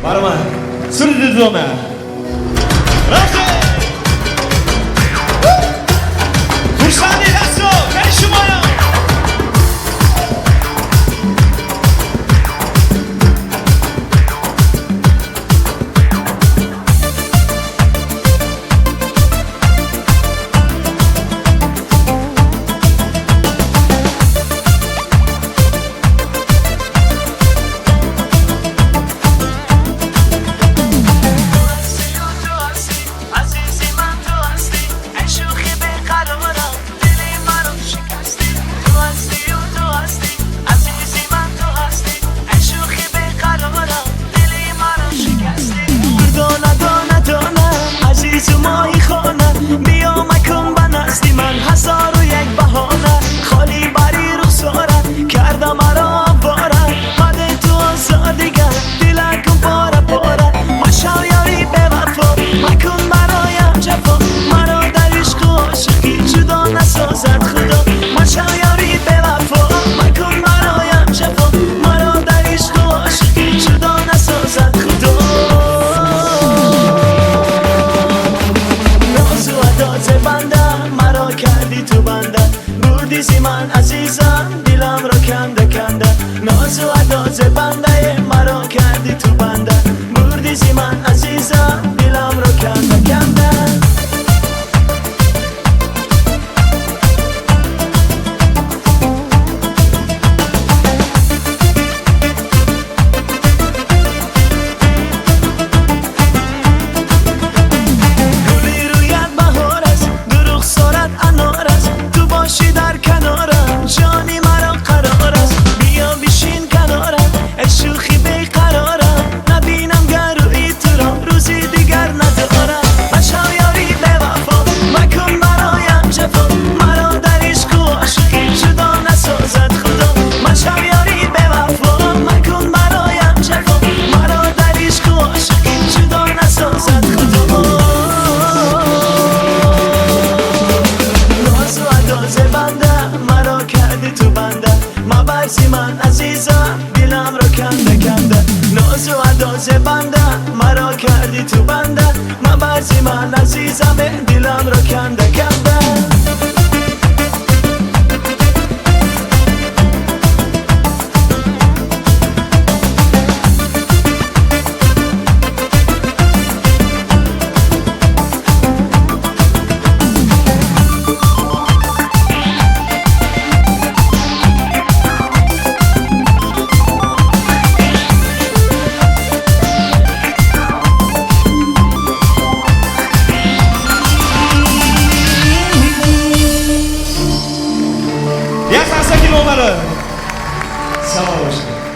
برای من سرود دومه رفته خوشبندی دستو کنی شمایا بردیزی من عزیزم دیلم رو کنده کنده ناز و عداز بنده مرا کردی تو بنده بردیزی من عزیزم دیلم رو کنده کنده من عزیزم دیلم رو کنده کنده ناز و عداز بنده مرا کردی تو بنده مبرزی من عزیزم دیلم رو کنده کنده سلام باشه